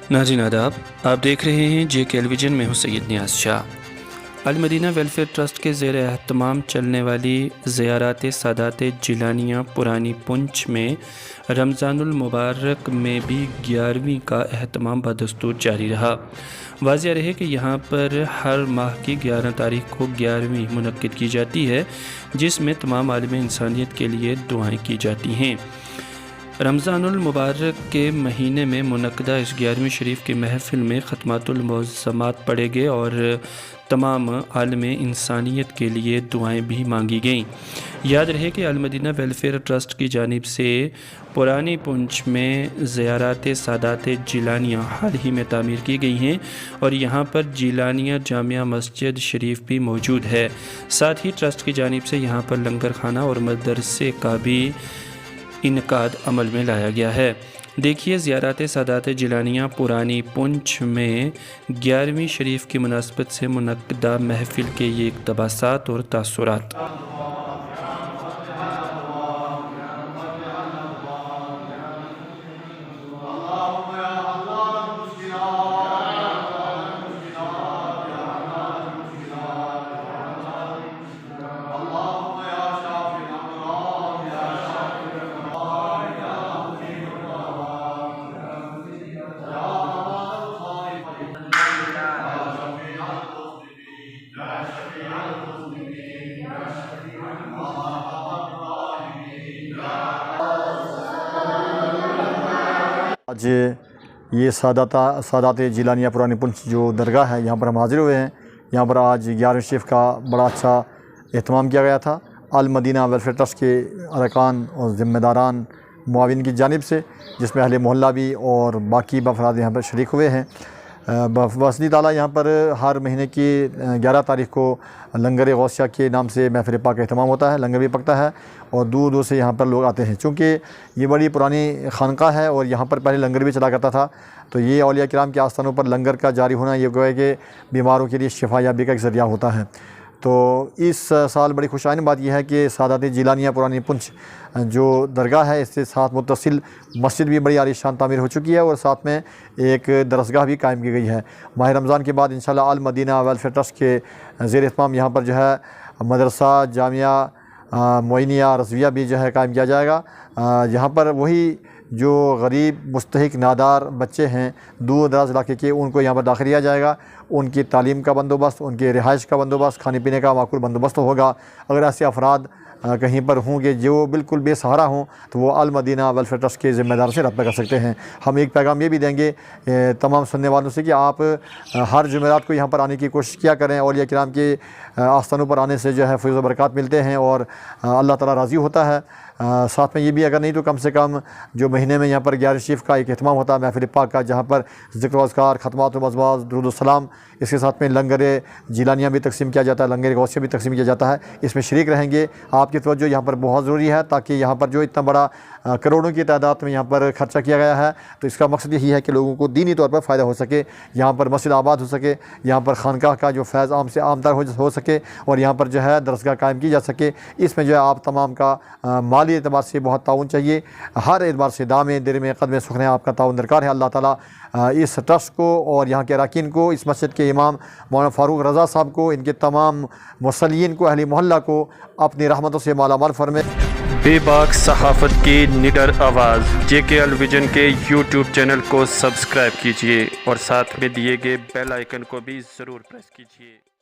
नाज़रीन आदाब, आप देख रहे हैं जे टेलीविज़न में हूँ सैयद नियाज़ शाह। अल-मदीना वेलफेयर ट्रस्ट के ज़ेर एहतमाम चलने वाली ज़ियारत सादात जिलानिया पुरानी पुंछ में रमज़ानुल मुबारक में भी 11वीं का एहतमाम बदस्तूर जारी रहा। वाज़िह रहे कि यहाँ पर हर माह की 11 तारीख को 11वीं मुनक्किद की जाती है, जिसमें तमाम आलम इंसानियत के लिए दुआएँ की जाती हैं। रमज़ानुल मुबारक के महीने में मुनक्किदा इस 11वीं शरीफ की महफ़िल में ख़त्मातुल मुअज़्ज़मात पढ़े गए और तमाम आलम इंसानियत के लिए दुआएं भी मांगी गईं। याद रहे कि अल-मदीना वेलफेयर ट्रस्ट की जानिब से पुरानी पुंछ में ज़ियारत सादात जिलानिया हाल ही में तामीर की गई हैं और यहाँ पर जिलानिया जामिया मस्जिद शरीफ भी मौजूद है। साथ ही ट्रस्ट की जानिब से यहाँ पर लंगर खाना और मदरसे का भी इनकाद अमल में लाया गया है। देखिए ज़ियारत सादात जिलानिया पुरानी पुंछ में 11वीं शरीफ की मुनासबत से मुनक्किदा महफ़िल के ये इक़्तिबासात और तासुरात। आज ये सादात जिलानिया पुरानी पुंछ जो दरगाह है, यहाँ पर हम हाज़िर हुए हैं। यहाँ पर आज 11वीं शरीफ का बड़ा अच्छा एहतमाम किया गया था अल-मदीना वेलफेयर ट्रस्ट के अरकान और ज़िम्मेदारान मुआविन की जानिब से, जिसमें अहले मोहल्ला भी और बाकी अफराद यहाँ पर शरीक हुए हैं। वसनी ताला यहाँ पर हर महीने की 11 तारीख़ को लंगर गौसिया के नाम से महफ़िल पाक का एहतमाम होता है, लंगर भी पकता है और दूर दूर से यहाँ पर लोग आते हैं। चूँकि ये बड़ी पुरानी खानका है और यहाँ पर पहले लंगर भी चला करता था, तो ये औलिया किराम के आस्थानों पर लंगर का जारी होना ये गोया कि बीमारों के लिए शिफा याबी का एक ज़रिया होता है। तो इस साल बड़ी खुशहाल बात यह है कि सादात जिलानिया पुरानी पुंछ जो दरगाह है, इसके साथ मुत्तसिल मस्जिद भी बड़ी आलीशान तामीर हो चुकी है और साथ में एक दरसगाह भी कायम की गई है। माह रमज़ान के बाद इंशाअल्लाह अल-मदीना वेलफेयर ट्रस्ट के ज़ेर एहतमाम यहाँ पर जो है मदरसा जामिया मोइनिया रज़विया भी जो है कायम किया जाएगा। यहाँ पर वही जो गरीब मुस्तहिक नादार बच्चे हैं दूर दराज इलाके के, उनको यहाँ पर दाखिल किया जाएगा। उनकी तालीम का बंदोबस्त, उनके रिहाइश का बंदोबस्त, खाने पीने का माकूल बंदोबस्त होगा। अगर ऐसे अफराद कहीं पर होंगे जो बिल्कुल बेसहारा हों, तो वो अल-मदीना वेलफेयर ट्रस्ट के ज़िम्मेदार से रब्ता कर सकते हैं। हम एक पैगाम ये भी देंगे तमाम सुनने वालों से कि आप हर जुमेरात को यहाँ पर आने की कोशिश किया करें। औलिया किराम के आस्थानों पर आने से जो है फैज़ व बरक़ात मिलते हैं और अल्लाह ताला राज़ी होता है। साथ में ये भी अगर नहीं तो कम से कम जो महीने में यहाँ पर 11 शरीफ का एक एहतमाम होता है महफ़िल पाक का, जहाँ पर ज़िक्र अज़कार ख़त्मात मज़वाज़ दुरूद सलाम, इसके साथ में लंगर जिलानिया भी तकसीम किया जाता है, लंगर गौसिया भी तकसीम किया जाता है। इसमें शरीक रहेंगे। आपकी तवज्जो यहाँ पर बहुत ज़रूरी है, ताकि यहाँ पर जो इतना बड़ा करोड़ों की तादाद में यहाँ पर ख़र्चा किया गया है, तो इसका मकसद यही है कि लोगों को दीनी तौर पर फ़ायदा हो सके, यहाँ पर मस्जिद आबाद हो सके, यहाँ पर खानकाह का जो फैज़ आम से आमतर हो सके और यहाँ पर जो है दरसगाह कायम की जा सके। इसमें जो है आप तमाम का माली एतबार से बहुत ताउन चाहिए, हर एतबार से दामे दिल में कदम सुखने आपका ताउन दरकार है। अल्लाह ताला इस ट्रस्ट को और यहाँ के अरकान को, इस मस्जिद के इमाम मौलाना फ़ारूक रज़ा साहब को, इनके तमाम मुसल्लीन को, अहले मोहल्ला को अपनी रहमतों से मालामाल फरमाए। बेबाक सहाफ़त की निडर आवाज़ JK टेलीविज़न के YouTube चैनल को सब्सक्राइब कीजिए और साथ में दिए गए बेल आइकन को भी ज़रूर प्रेस कीजिए।